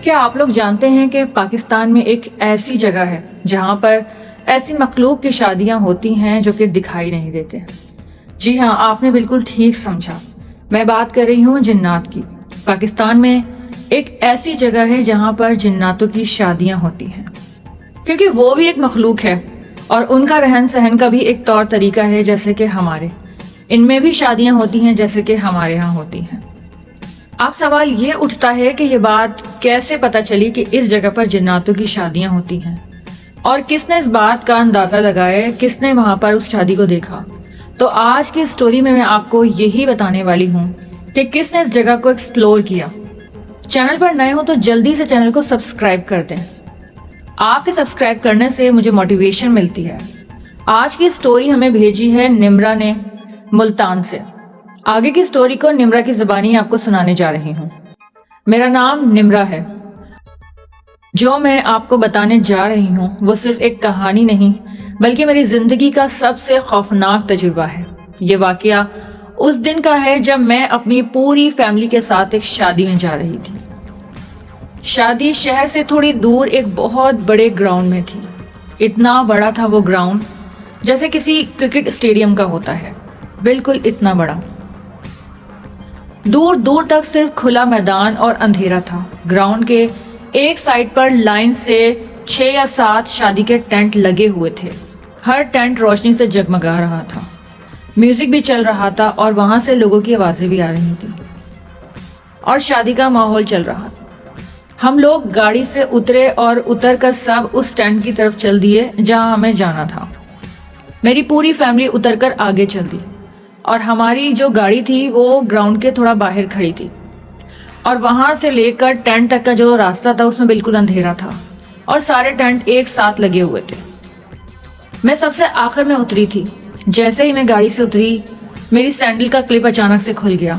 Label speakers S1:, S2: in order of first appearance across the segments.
S1: کیا آپ لوگ جانتے ہیں کہ پاکستان میں ایک ایسی جگہ ہے جہاں پر ایسی مخلوق کی شادیاں ہوتی ہیں جو کہ دکھائی نہیں دیتے؟ جی ہاں، آپ نے بالکل ٹھیک سمجھا، میں بات کر رہی ہوں جنات کی۔ پاکستان میں ایک ایسی جگہ ہے جہاں پر جناتوں کی شادیاں ہوتی ہیں، کیونکہ وہ بھی ایک مخلوق ہے اور ان کا رہن سہن کا بھی ایک طور طریقہ ہے جیسے کہ ہمارے۔ ان میں بھی شادیاں ہوتی ہیں جیسے کہ ہمارے ہاں ہوتی ہیں۔ اب سوال یہ اٹھتا ہے کہ یہ بات کیسے پتہ چلی کہ اس جگہ پر جناتوں کی شادیاں ہوتی ہیں، اور کس نے اس بات کا اندازہ لگایا، کس نے وہاں پر اس شادی کو دیکھا؟ تو آج کی سٹوری میں آپ کو یہی بتانے والی ہوں کہ کس نے اس جگہ کو ایکسپلور کیا۔ چینل پر نئے ہوں تو جلدی سے چینل کو سبسکرائب کر دیں، آپ کے سبسکرائب کرنے سے مجھے موٹیویشن ملتی ہے۔ آج کی سٹوری ہمیں بھیجی ہے نمرا نے ملتان سے۔ آگے کی سٹوری کو نمرا کی زبانی آپ کو سنانے جا رہی ہوں۔ میرا نام نمرا ہے۔ جو میں آپ کو بتانے جا رہی ہوں وہ صرف ایک کہانی نہیں بلکہ میری زندگی کا سب سے خوفناک تجربہ ہے۔ یہ واقعہ اس دن کا ہے جب میں اپنی پوری فیملی کے ساتھ ایک شادی میں جا رہی تھی۔ شادی شہر سے تھوڑی دور ایک بہت بڑے گراؤنڈ میں تھی۔ اتنا بڑا تھا وہ گراؤنڈ جیسے کسی کرکٹ اسٹیڈیم کا ہوتا ہے، بالکل اتنا بڑا۔ دور دور تک صرف کھلا میدان اور اندھیرا تھا۔ گراؤنڈ کے ایک سائڈ پر لائن سے 6 یا 7 شادی کے ٹینٹ لگے ہوئے تھے۔ ہر ٹینٹ روشنی سے جگمگا رہا تھا، میوزک بھی چل رہا تھا اور وہاں سے لوگوں کی آوازیں بھی آ رہی تھیں اور شادی کا ماحول چل رہا تھا۔ ہم لوگ گاڑی سے اترے اور اتر کر سب اس ٹینٹ کی طرف چل دیے جہاں ہمیں جانا تھا۔ میری پوری فیملی اتر کر آگے چل دی اور ہماری جو گاڑی تھی وہ گراؤنڈ کے تھوڑا باہر کھڑی تھی، اور وہاں سے لے کر ٹینٹ تک کا جو راستہ تھا اس میں بالکل اندھیرا تھا اور سارے ٹینٹ ایک ساتھ لگے ہوئے تھے۔ میں سب سے آخر میں اتری تھی۔ جیسے ہی میں گاڑی سے اتری میری سینڈل کا کلپ اچانک سے کھل گیا۔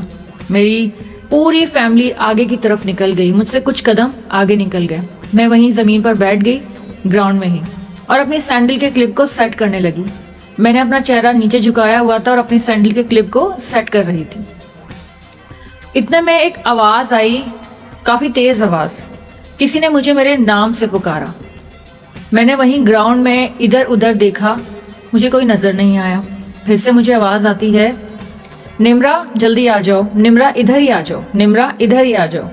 S1: میری پوری فیملی آگے کی طرف نکل گئی، مجھ سے کچھ قدم آگے نکل گئے۔ میں وہیں زمین پر بیٹھ گئی گراؤنڈ میں ہی اور اپنی سینڈل کے کلپ کو سیٹ کرنے لگی۔ میں نے اپنا چہرہ نیچے جھکایا ہوا تھا اور اپنی سینڈل کے کلپ کو سیٹ کر رہی تھی۔ اتنے میں ایک آواز آئی، کافی تیز آواز۔ کسی نے مجھے میرے نام سے پکارا۔ میں نے وہیں گراؤنڈ میں ادھر ادھر دیکھا، مجھے کوئی نظر نہیں آیا۔ پھر سے مجھے آواز آتی ہے، نمرا جلدی آ جاؤ، نمرا ادھر ہی آ جاؤ، نمرا ادھر ہی آ جاؤ۔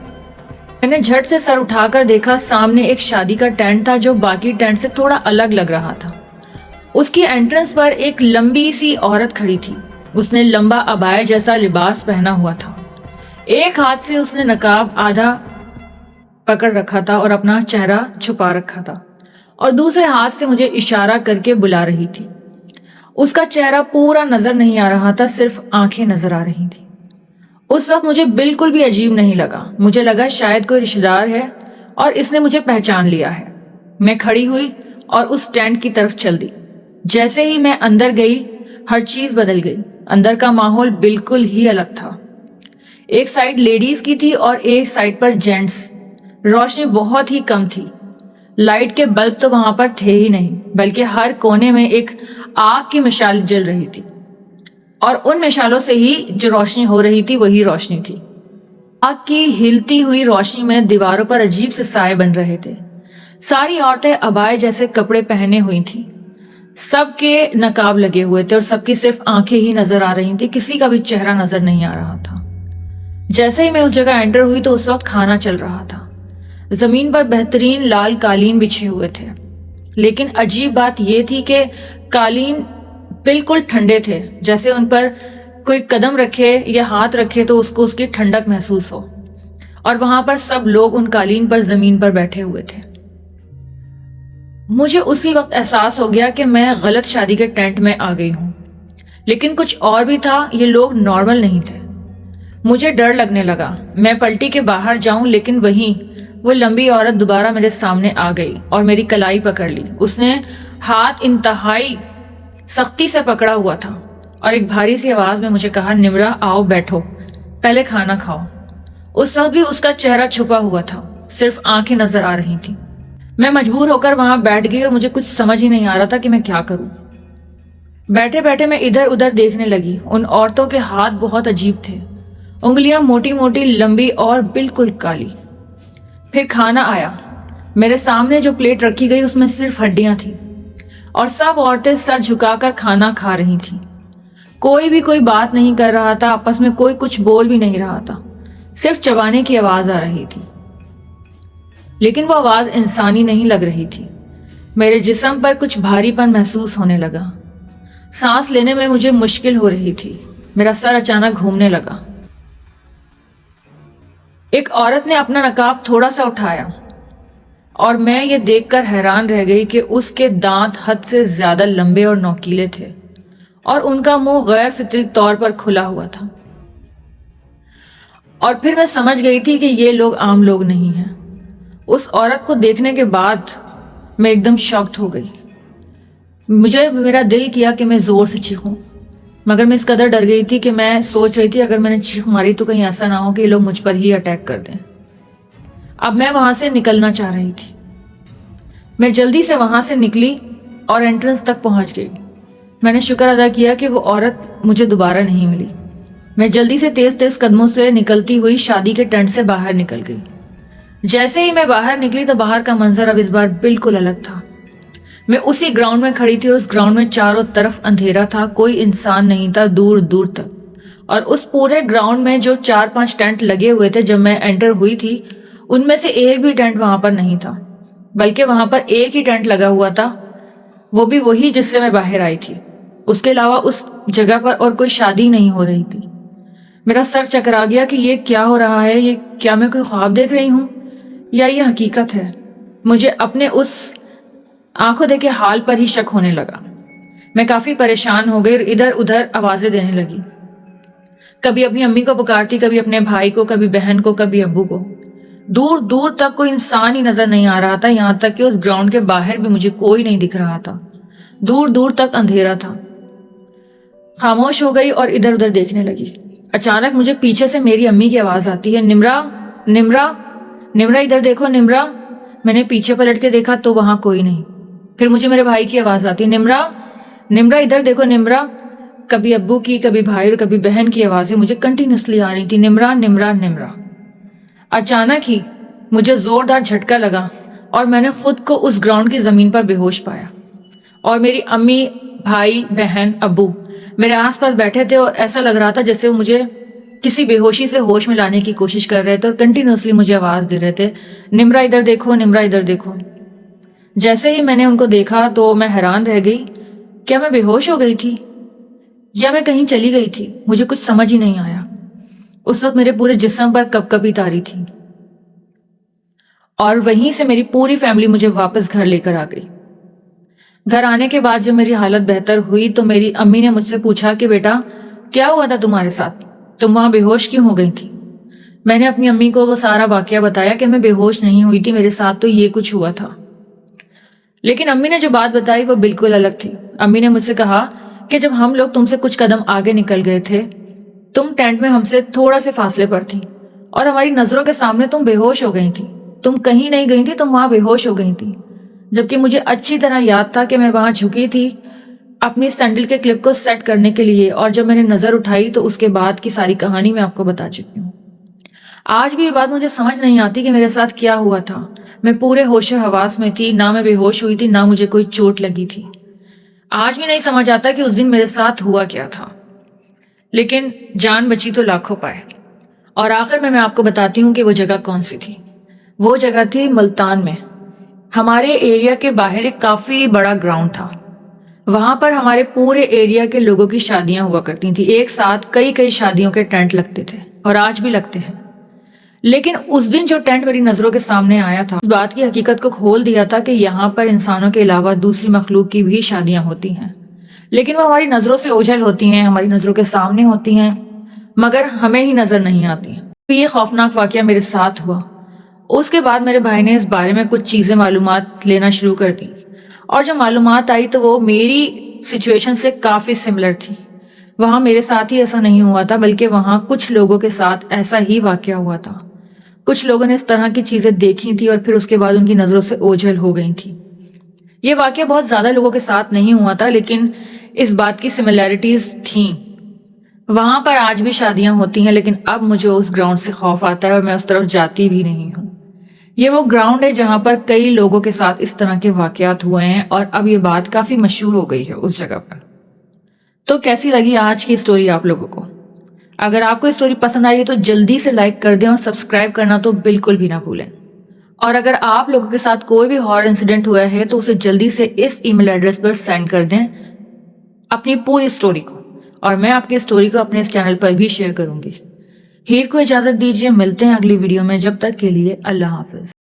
S1: میں نے جھٹ سے سر اٹھا کر دیکھا، سامنے ایک شادی کا ٹینٹ تھا جو باقی ٹینٹ سے تھوڑا الگ لگ رہا تھا۔ اس کی انٹرنس پر ایک لمبی سی عورت کھڑی تھی۔ اس نے لمبا عبایا جیسا لباس پہنا ہوا تھا۔ ایک ہاتھ سے اس نے نقاب آدھا پکڑ رکھا تھا اور اپنا چہرہ چھپا رکھا تھا، اور دوسرے ہاتھ سے مجھے اشارہ کر کے بلا رہی تھی۔ اس کا چہرہ پورا نظر نہیں آ رہا تھا، صرف آنکھیں نظر آ رہی تھی۔ اس وقت مجھے بالکل بھی عجیب نہیں لگا، مجھے لگا شاید کوئی رشتہ دار ہے اور اس نے مجھے پہچان لیا ہے۔ میں کھڑی ہوئی اور اس ٹینٹ کی طرف چل دی۔ جیسے ہی میں اندر گئی ہر چیز بدل گئی۔ اندر کا ماحول بالکل ہی الگ تھا۔ ایک سائڈ لیڈیز کی تھی اور ایک سائڈ پر جینٹس۔ روشنی بہت ہی کم تھی، لائٹ کے بلب تو وہاں پر تھے ہی نہیں، بلکہ ہر کونے میں ایک آگ کی مشال جل رہی تھی، اور ان مشالوں سے ہی جو روشنی ہو رہی تھی وہی روشنی تھی۔ آگ کی ہلتی ہوئی روشنی میں دیواروں پر عجیب سے سائے بن رہے تھے۔ ساری عورتیں عبائے جیسے کپڑے پہنے ہوئی تھیں، سب کے نقاب لگے ہوئے تھے اور سب کی صرف آنکھیں ہی نظر آ رہی تھی، کسی کا بھی چہرہ نظر نہیں آ رہا تھا۔ جیسے ہی میں اس جگہ انٹر ہوئی تو اس وقت کھانا چل رہا تھا۔ زمین پر بہترین لال قالین بچھے ہوئے تھے، لیکن عجیب بات یہ تھی کہ قالین بالکل ٹھنڈے تھے، جیسے ان پر کوئی قدم رکھے یا ہاتھ رکھے تو اس کو اس کی ٹھنڈک محسوس ہو، اور وہاں پر سب لوگ ان قالین پر زمین پر بیٹھے ہوئے تھے۔ مجھے اسی وقت احساس ہو گیا کہ میں غلط شادی کے ٹینٹ میں آ گئی ہوں، لیکن کچھ اور بھی تھا، یہ لوگ نارمل نہیں تھے۔ مجھے ڈر لگنے لگا، میں پلٹی کے باہر جاؤں، لیکن وہیں وہ لمبی عورت دوبارہ میرے سامنے آ گئی اور میری کلائی پکڑ لی۔ اس نے ہاتھ انتہائی سختی سے پکڑا ہوا تھا اور ایک بھاری سی آواز میں مجھے کہا، نمرا آؤ بیٹھو، پہلے کھانا کھاؤ۔ اس وقت بھی اس کا چہرہ چھپا ہوا تھا، صرف آنکھیں نظر آ رہی تھیں۔ میں مجبور ہو کر وہاں بیٹھ گئی اور مجھے کچھ سمجھ ہی نہیں آ رہا تھا کہ میں کیا کروں۔ بیٹھے بیٹھے میں ادھر ادھر دیکھنے لگی۔ ان عورتوں کے ہاتھ بہت عجیب تھے، انگلیاں موٹی موٹی، لمبی اور بالکل کالی۔ پھر کھانا آیا۔ میرے سامنے جو پلیٹ رکھی گئی اس میں صرف ہڈیاں تھیں اور سب عورتیں سر جھکا کر کھانا کھا رہی تھیں۔ کوئی بھی کوئی بات نہیں کر رہا تھا، آپس میں کوئی کچھ بول بھی نہیں رہا تھا، صرف چبانے کی آواز آ رہی تھی، لیکن وہ آواز انسانی نہیں لگ رہی تھی۔ میرے جسم پر کچھ بھاری پن محسوس ہونے لگا، سانس لینے میں مجھے مشکل ہو رہی تھی، میرا سر اچانک گھومنے لگا۔ ایک عورت نے اپنا نقاب تھوڑا سا اٹھایا اور میں یہ دیکھ کر حیران رہ گئی کہ اس کے دانت حد سے زیادہ لمبے اور نوکیلے تھے اور ان کا منہ غیر فطری طور پر کھلا ہوا تھا۔ اور پھر میں سمجھ گئی تھی کہ یہ لوگ عام لوگ نہیں ہیں۔ اس عورت کو دیکھنے کے بعد میں ایک دم شاکڈ ہو گئی۔ میرا دل کیا کہ میں زور سے چیخوں، مگر میں اس قدر ڈر گئی تھی کہ میں سوچ رہی تھی اگر میں نے چیخ ماری تو کہیں ایسا نہ ہو کہ یہ لوگ مجھ پر ہی اٹیک کر دیں۔ اب میں وہاں سے نکلنا چاہ رہی تھی۔ میں جلدی سے وہاں سے نکلی اور انٹرنس تک پہنچ گئی۔ میں نے شکر ادا کیا کہ وہ عورت مجھے دوبارہ نہیں ملی۔ میں جلدی سے تیز تیز قدموں سے نکلتی ہوئی شادی کے ٹینٹ سے باہر نکل گئی۔ جیسے ہی میں باہر نکلی تو باہر کا منظر اب اس بار بالکل الگ تھا۔ میں اسی گراؤنڈ میں کھڑی تھی اور اس گراؤنڈ میں چاروں طرف اندھیرا تھا، کوئی انسان نہیں تھا دور دور تک۔ اور اس پورے گراؤنڈ میں جو 4-5 ٹینٹ لگے ہوئے تھے جب میں انٹر ہوئی تھی، ان میں سے ایک بھی ٹینٹ وہاں پر نہیں تھا، بلکہ وہاں پر ایک ہی ٹینٹ لگا ہوا تھا، وہ بھی وہی جس سے میں باہر آئی تھی۔ اس کے علاوہ اس جگہ پر اور کوئی شادی نہیں ہو رہی تھی۔ میرا سر چکرا گیا کہ یہ کیا ہو رہا ہے، یہ کیا میں کوئی خواب دیکھ رہی ہوں یا یہ حقیقت ہے؟ مجھے اپنے اس آنکھوں دیکھے حال پر ہی شک ہونے لگا۔ میں کافی پریشان ہو گئی اور ادھر ادھر آوازیں دینے لگی، کبھی اپنی امی کو پکارتی، کبھی اپنے بھائی کو، کبھی بہن کو، کبھی ابو کو۔ دور دور تک کوئی انسان ہی نظر نہیں آ رہا تھا، یہاں تک کہ اس گراؤنڈ کے باہر بھی مجھے کوئی نہیں دکھ رہا تھا، دور دور تک اندھیرا تھا۔ خاموش ہو گئی اور ادھر ادھر دیکھنے لگی۔ اچانک مجھے پیچھے سے میری امی کی آواز آتی ہے، نمرا نمرا نمرا ادھر دیکھو نمرا۔ میں نے پیچھے پلٹ کے دیکھا تو وہاں کوئی نہیں۔ پھر مجھے میرے بھائی کی آواز آتی ہے، نمرا نمرا ادھر دیکھو نمرا۔ کبھی ابو کی، کبھی بھائی اور کبھی بہن کی آوازیں مجھے کنٹینیوسلی آ رہی تھی، نمرا نمرا نمرا۔ اچانک ہی مجھے زوردار جھٹکا لگا اور میں نے خود کو اس گراؤنڈ کی زمین پر بے ہوش پایا، اور میری امی، بھائی، بہن، ابو میرے آس پاس بیٹھے تھے اور ایسا لگ رہا تھا جیسے وہ مجھے کسی بے ہوشی سے ہوش میں لانے کی کوشش کر رہے تھے اور کنٹینیوسلی مجھے آواز دے رہے تھے، نمرا ادھر دیکھو نمرا ادھر دیکھو۔ جیسے ہی میں نے ان کو دیکھا تو میں حیران رہ گئی، کیا میں بے ہوش ہو گئی تھی یا میں کہیں چلی گئی تھی؟ مجھے کچھ سمجھ ہی نہیں آیا۔ اس وقت میرے پورے جسم پر کپکپی طاری تھی اور وہیں سے میری پوری فیملی مجھے واپس گھر لے کر آ گئی۔ گھر آنے کے بعد جب میری حالت بہتر ہوئی تو میری امی نے مجھ سے پوچھا کہ بیٹا کیا ہوا تھا تمہارے ساتھ، تم وہاں بے ہوش کیوں ہو گئی تھی؟ میں نے اپنی امی کو وہ سارا واقعہ بتایا کہ میں بے ہوش نہیں ہوئی تھی، میرے ساتھ تو یہ کچھ ہوا تھا۔ لیکن امی نے جو بات بتائی وہ بالکل الگ تھی۔ امی نے مجھ سے کہا کہ جب ہم لوگ تم سے کچھ قدم آگے نکل گئے تھے، تم ٹینٹ میں ہم سے تھوڑا سے فاصلے پر تھی اور ہماری نظروں کے سامنے تم بے ہوش ہو گئی تھی۔ تم کہیں نہیں گئی تھی، تم وہاں بے ہوش ہو گئی تھی، جبکہ مجھے اچھی طرح یاد تھا کہ میں وہاں جھکی تھی اپنی سینڈل کے کلپ کو سیٹ کرنے کے لیے، اور جب میں نے نظر اٹھائی تو اس کے بعد کی ساری کہانی میں آپ کو بتا چکی ہوں۔ آج بھی یہ بات مجھے سمجھ نہیں آتی کہ میرے ساتھ کیا ہوا تھا۔ میں پورے ہوش و حواس میں تھی، نہ میں بے ہوش ہوئی تھی نہ مجھے کوئی چوٹ لگی تھی۔ آج بھی نہیں سمجھ آتا کہ اس دن میرے ساتھ ہوا کیا تھا، لیکن جان بچی تو لاکھوں پائے۔ اور آخر میں آپ کو بتاتی ہوں کہ وہ جگہ کون سی تھی۔ وہ جگہ تھی ملتان میں۔ ہمارے ایریا کے باہر ایک کافی بڑا گراؤنڈ تھا، وہاں پر ہمارے پورے ایریا کے لوگوں کی شادیاں ہوا کرتی تھیں، ایک ساتھ کئی شادیوں کے ٹینٹ لگتے تھے اور آج بھی لگتے ہیں۔ لیکن اس دن جو ٹینٹ میری نظروں کے سامنے آیا تھا، اس بات کی حقیقت کو کھول دیا تھا کہ یہاں پر انسانوں کے علاوہ دوسری مخلوق کی بھی شادیاں ہوتی ہیں، لیکن وہ ہماری نظروں سے اوجھل ہوتی ہیں، ہماری نظروں کے سامنے ہوتی ہیں، مگر ہمیں ہی نظر نہیں آتی۔ یہ خوفناک واقعہ میرے ساتھ ہوا۔ اس کے بعد میرے بھائی نے اس بارے میں کچھ چیزیں معلومات لینا شروع کر دی، اور جو معلومات آئی تو وہ میری سچویشن سے کافی سملر تھی۔ وہاں میرے ساتھ ہی ایسا نہیں ہوا تھا، بلکہ وہاں کچھ لوگوں کے ساتھ ایسا ہی واقعہ ہوا تھا۔ کچھ لوگوں نے اس طرح کی چیزیں دیکھی تھی اور پھر اس کے بعد ان کی نظروں سے اوجھل ہو گئی تھی۔ یہ واقعہ بہت زیادہ لوگوں کے ساتھ نہیں ہوا تھا، لیکن اس بات کی سملیرٹیز تھیں۔ وہاں پر آج بھی شادیاں ہوتی ہیں، لیکن اب مجھے اس گراؤنڈ سے خوف آتا ہے اور میں اس طرف جاتی بھی نہیں ہوں۔ یہ وہ گراؤنڈ ہے جہاں پر کئی لوگوں کے ساتھ اس طرح کے واقعات ہوئے ہیں اور اب یہ بات کافی مشہور ہو گئی ہے اس جگہ پر۔ تو کیسی لگی آج کی اسٹوری آپ لوگوں کو؟ اگر آپ کو اسٹوری پسند آئی تو جلدی سے لائک کر دیں اور سبسکرائب کرنا تو بالکل بھی نہ بھولیں۔ اور اگر آپ لوگوں کے ساتھ کوئی بھی ہارر انسیڈنٹ ہوا ہے تو اسے جلدی سے اس ای میل ایڈریس پر سینڈ کر دیں اپنی پوری اسٹوری کو، اور میں آپ کی اسٹوری کو اپنے اس چینل پر بھی شیئر کروں گی۔ ہیر کو اجازت دیجیے، ملتے ہیں اگلی ویڈیو میں، جب تک کے لیے اللہ حافظ۔